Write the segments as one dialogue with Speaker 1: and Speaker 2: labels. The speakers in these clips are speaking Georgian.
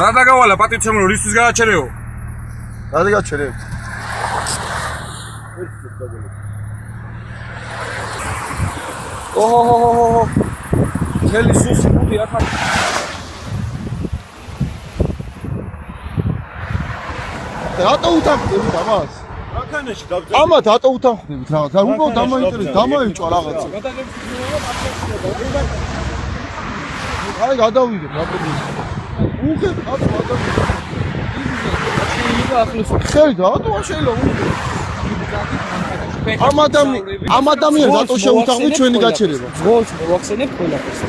Speaker 1: რა დაგავალა პატიცემულო რისთვის გააჩერეო?
Speaker 2: რა დაგაჩერებ?
Speaker 1: ოჰო. მთელი სუსი ხუთი აქ.
Speaker 2: რატო უთანხმდებით ამას?
Speaker 3: რაკანაში გავწევ.
Speaker 2: ამათ რატო უთანხმდებით რაღაც? რა უბრალოდ დამაინტერესებს, დამაიჭვა რაღაცა. აი გადავიდეთ რა პრობლემა. უხეთ რატო გადავიდეთ? შეიძლება რატო შეიძლება ამ ადამიანს რატო შეუთანხმდით ჩვენი გაჩერება?
Speaker 4: ზღოლს მოვახსენებ ყველაფერს.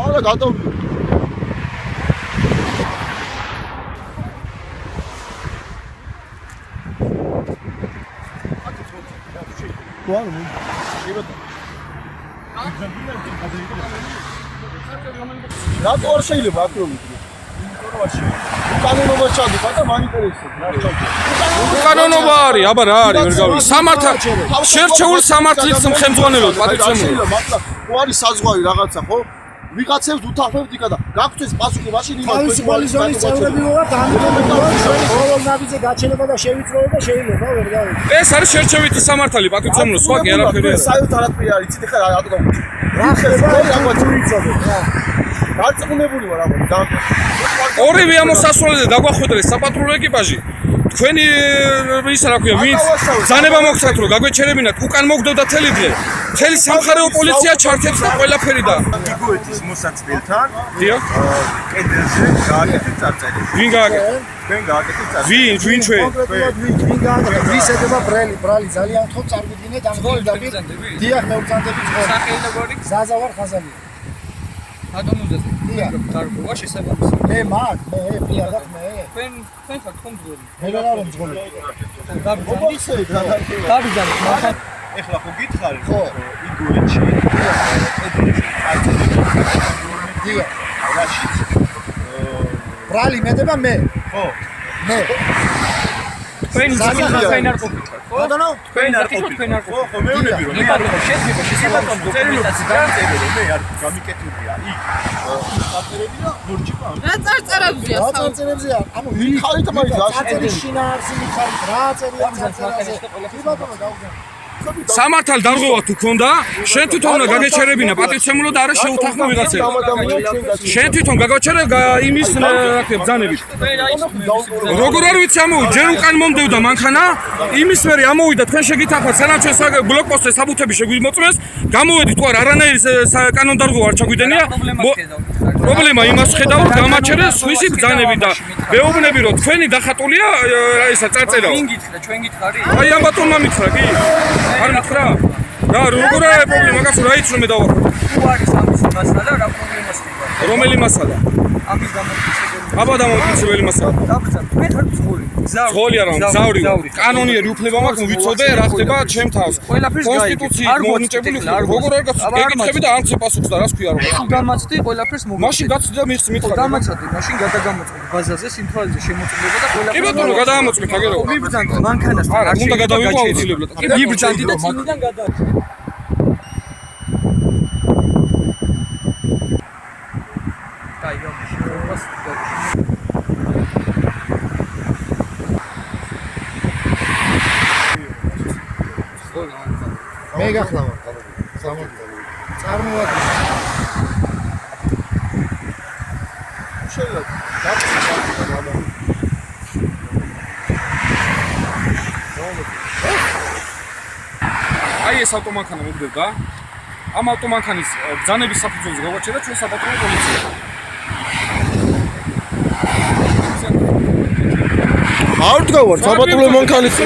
Speaker 2: არა გადავიდეთ. რატო არ შეიძლება აქ რომ ვიდრე? უკანონობა ჩადიხარ და მაინტერესებს.
Speaker 1: უკანონობა არის, აბა რა არის, ვერ გავიგე. სამართა შერჩეულ სამართლის ხელმძღვანელოდ პატიცემულო.
Speaker 2: მართლა ხო არის საზღვარი რაღაცა ხო? ვიღაცებს უთანხმებთ იქა და გაგვწეს პასუხი მაშინ იმას
Speaker 4: თავისი ზონის წევრები ვართ, ამიტომ ჩვენი ყოველ ნაბიჯზე გაჩერება და შევიწროება და შეიძლება ვერ გავიგე.
Speaker 1: ეს არის შერჩევითი სამართალი პატიცემულო, სხვა კი არაფერი არ.
Speaker 2: საერთოდ არაფერი არის, იცით ხა რატო გაგვწეს?
Speaker 4: რა ხდება ამათ ვიწოდეთ რა.
Speaker 2: დარწმუნებული ვარ ამბობ და
Speaker 1: ორივე ამოსასვლელზე დაგვახვედრეს საპატრულო ეკიპაჟი. თქვენი ისა რა ქვია, ვინც ბრძანება მოგცათ რომ გაგვეჩერებინათ, უკან მოგდოდა თელი დღე. მთელი სამხარეო პოლიცია ჩართებს და ყველაფერი და
Speaker 3: გიგოეთის მოსაცდელთან
Speaker 1: დიახ
Speaker 3: კედელზე გააკეთეთ წარწერები.
Speaker 1: ვინ გააკეთა?
Speaker 3: თქვენ გააკეთეთ წარწერები.
Speaker 1: ვინ ჩვენ?
Speaker 4: ვინ გააკეთა? ვის ედება ბრალი ძალიან ხო წარგვიდგინეთ ამ გოლდაბი. დიახ მე ვბრძანდები ძღოლ.
Speaker 5: სახელმწიფო
Speaker 4: ზაზა ვარ ხაზალი.
Speaker 5: ატომუზეზე.
Speaker 4: დიახ.
Speaker 5: გარკვევა შესაბამისი.
Speaker 4: მე მაგ მე პირადად მე.
Speaker 5: თქვენ ხართ ხომძღოლი.
Speaker 4: მე რა რომ ძღოლი.
Speaker 5: დაბიძანეთ მაგ
Speaker 3: ეხლა ხო გითხარი
Speaker 4: ხო.
Speaker 3: იგოეთში
Speaker 4: დიახ.
Speaker 3: რაში
Speaker 4: ბრალი მედება მე.
Speaker 3: ხო
Speaker 4: მე.
Speaker 5: თქვენ ისინი არ ყოფილ.
Speaker 4: ბატონო,
Speaker 5: თქვენ არ ყოფილ.
Speaker 3: ხო ხო მეუბნები რომ
Speaker 5: იპარება შეძება შესაბამისი დოკუმენტაცია
Speaker 3: განწერები მე არ გამიკეთებია იქ წარწერები და ლურჯი პა
Speaker 6: რა წარწერებია
Speaker 4: რა წარწერებზეა? ანუ
Speaker 2: ხარით მაინც
Speaker 4: წარწერის შინაარსი მიხარით რა წერია წარწერაზე? კი ბატონო გავგზავნე.
Speaker 1: სამართალ დარღვევა თუ ქონდა, შენ თვითონ უნდა გაგეჩერებინა პატიცემულო და არა შეუთანხმო ვიღაცებს. შენ თვითონ გაგაჩერე იმის რა ქვია ბრძანებით. როგორ არ ვიცი ამოვიდა, ჯერ უკან მომდევდა მანქანა, იმის მერე ამოვიდა თქვენ შეგითანხმათ, სანამ ჩვენ ბლოკპოსტზე საბუთები შეგვიმოწმეს, გამოვედით თუ არა არანაირი კანონდარღვევა არ ჩაგვიდენია. პრობლემა იმას ხედავ, გამაჩერეს სვისი ბრძანები და მეუბნები რომ თქვენი დახატულია ისა წარწერა.
Speaker 5: ვინ გითხრა, ჩვენ გითხარი?
Speaker 1: აი ამ ბატონმა მითხრა კი? არ მითხრა? რა როგორ არის პრობლემა, მაგას რა იცი რომ მე დავახო?
Speaker 5: თუ არის ამის მასალა და რა პრობლემას තියෙනවා?
Speaker 1: რომელი მასალა?
Speaker 5: ამის დამოკიდებულება.
Speaker 1: აბა დამოკიდებელი მასალა.
Speaker 5: დაბრძან, თქვენ ხართ ზღოლი.
Speaker 1: ზღოლი არა, მგზავრი. კანონიერი უფლება მაქვს, ვიცოდე რა ხდება ჩემ თავს. კონსტიტუციით მონიჭებული ხარ. როგორ არ გაცნობ? ეკითხები და ამცე პასუხს და რას ქვია რომ.
Speaker 5: თუ გამაცდი ყველაფერს მოგიწევ.
Speaker 1: მაშინ გაცდი და მიხს მითხარ.
Speaker 5: გამაცდი, მაშინ გადაგამოწმე ბაზაზე სიმთვრალეზე შემოწმება და ყველაფერს.
Speaker 1: კი ბატონო, გადაამოწმეთ აგერო.
Speaker 5: მიბრძანთ მანქანას.
Speaker 1: არა, უნდა გადავიყო აუცილებლად.
Speaker 5: კი მიბრძანდი და წინიდან გადავიდა. კაი, გამიშრობას.
Speaker 4: მე გახლავარ. წარმოადგინე.
Speaker 2: შეიძლება
Speaker 1: აი ეს ავტომანქანა მოგდებდა. ამ ავტომანქანის ბრძანების საფუძველზე გავაჩერდა ჩვენ საპატრულო პოლიცია.
Speaker 2: არ დგავარ საპატრულო მანქანის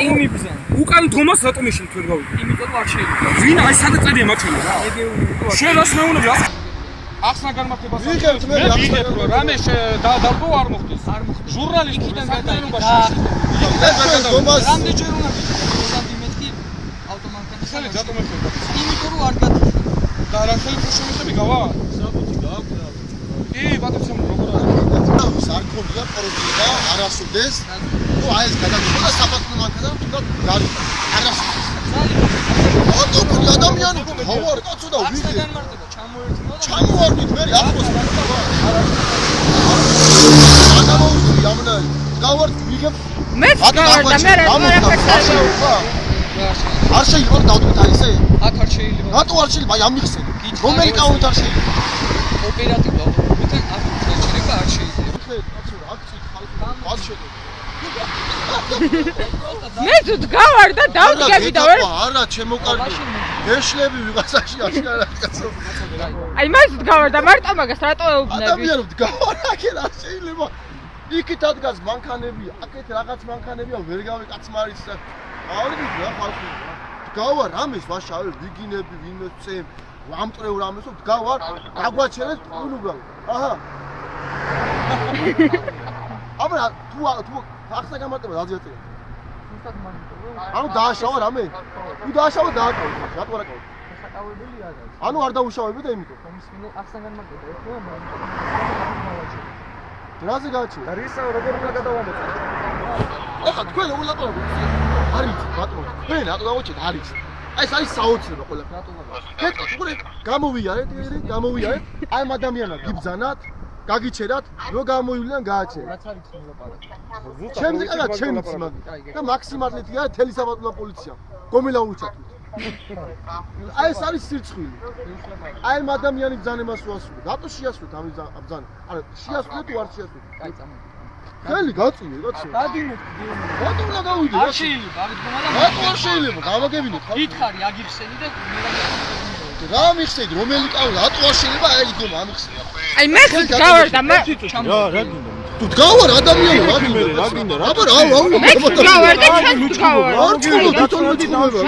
Speaker 5: იმიბრძან.
Speaker 1: უკან თომას რატომ ეშენ თქვენ გავიგე?
Speaker 5: იმიტომ არ შეიძლება.
Speaker 1: ვინ აი სადაც წერია მაჩვენე რა.
Speaker 5: ეგეური
Speaker 1: შენ რას მეუბნები? ახსნა განმარტებას
Speaker 2: ვიღებთ მე
Speaker 1: ვიღებ რომ რამე დარგო არ მოხდეს.
Speaker 5: არ მოხდეს.
Speaker 1: ჟურნალისტიდან გადაენობაში.
Speaker 5: რამდენჯერ უნდა ვიდეო მეთქი ავტომანქანის
Speaker 1: ხელი რატომ ეხება?
Speaker 5: იმიტომ რომ არ გადის.
Speaker 1: და რა ხელით შემოწმები გავა?
Speaker 3: საბუთი გააქვს რა.
Speaker 1: კი, ბატონო, როგორ არის?
Speaker 2: სარქონია პროდუქტა არასოდეს თუ აი ეს გადაგიხდა საფასურო მანქანა თუნდაც გარი არასოდეს ოდო ადამიანი ხوار კაცო და ვიღე ჩამოვარდით მე ახლოს ადამიანური ამნა გავარდ ვიღებ
Speaker 6: მე გავარდა მე
Speaker 2: არ შეიძლება დავდოთ აი ესე
Speaker 5: აქ არ შეიძლება
Speaker 2: რატო არ შეიძლება აი ამიხსენე რომელი კაუნტ არ შეიძლება
Speaker 5: ოპერატიულად მეთქე აქ შეიძლება არ შეიძლება
Speaker 6: მე თუ გავარდა დავდგები და ვერ
Speaker 2: არა ჩემო კარგი გეშლები ვიღაცაში აშკარა კაცო
Speaker 6: აი მას გავარდა მარტო მაგას რატო ეუბნები
Speaker 2: ადამიანებთ გავარ აქ არ შეიძლება იქით ადგას მანქანები აქეთ რაღაც მანქანებია ვერ გავიკაცმარიც და ავიდით რა ხალხი გავარ ამის ვაშავე ვიგინები ვინმე ამტრევ რამეს გავარ აგვაჩერეთ უნუბრალ აჰა აბა თუ ახსნა გამარტება დაზიატე ანუ დააშავა რამე თუ დააშავა დააკავე რატო არ აკავე საკავებელია და ანუ არ დაუშავები და იმიტომ ახსნა გამარტება ეხლა რაზე გაჩი და რისა როგორ უნდა გადავამოწმო ეხლა თქვენ ულაპარაკობთ არის ბატონო თქვენ რატო დავაჩეთ არის აი ეს არის საოცრება ყველა რატო გაკეთე უყურე გამოვიარეთ აი ამ ადამიანად გიბძანათ გაგიჩერათ რო გამოივლიან გააჩერეთ რაც არის ულაპარაკო ჩემზე კადა ჩემიც მაგი და მაქსიმალეთია თელი საბატონო პოლიცია გომილა უჩათვით აი ეს არის სირცხვილი აი ამ ადამიანი ბძანებას უასრულეთ რატო შეასრულეთ ამ ბძანა არა შეასრულეთ თუ არ შეასრულეთ აი წამო ხელი გაწინე კაცო დადინეთ რატო უნდა გავიდე
Speaker 5: არ შეიძლება
Speaker 2: რატო არ შეიძლება გამაგებინეთ
Speaker 5: გითხარი აგიხსენი და
Speaker 2: რა მიხსენით რომელი კაუნტ რატო არ შეიძლება აი გომ ამიხსენე
Speaker 6: აი მე თუ გავარდა მე
Speaker 2: რა გინდა თუ გავარ ადამიანი რა გინდა აბა რა
Speaker 6: მე თუ გავარდა ჩვენ თუ გავარ
Speaker 2: არ ჩუნო ბატონო ჩუმება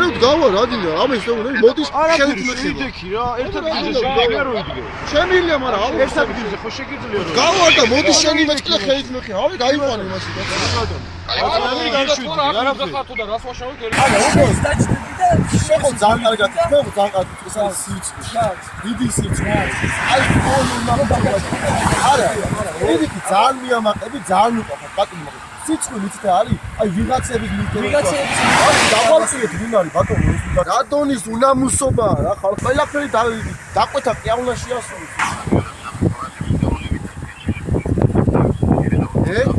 Speaker 2: მე გავარ რა გინდა ამის მოდის ხელით მეხება
Speaker 3: რა ერთად გიძე შეგიძლია რო იდგე
Speaker 2: შემილია მაგრამ
Speaker 3: ერთად გიძე ხო შეგიძლია რო
Speaker 2: გავარ და მოდის შენი მეწყლე ხელით მეხება ავი გაიყვანე იმაში
Speaker 3: ადამიანი გაიშვიდი რა
Speaker 1: ხათო და რას ვაშავეთ
Speaker 2: შეხო ძალიან კარგად თქვენ ძალიან კარგად ეს არის სიცხე დიდი სიცხე აი ყოველმა არა ერთი ძალიან მიამაყები ძალიან უყვართ ბატონო სიცხე მითითე არის აი ვიღაცების დავალწიეთ ვინ არის ბატონო რადონის უნამუსობა რა ხალხ ყველაფერი დაყვეთა ყიავნაში ასული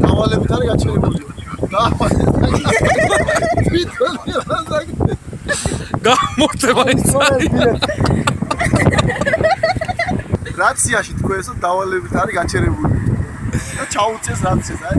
Speaker 2: დავალებით არის გაჩერებული
Speaker 1: გამორდება ის
Speaker 2: რაციაში თქვენსო დავალებით არის გაჩერებული და ჩაუწეს რაციას აი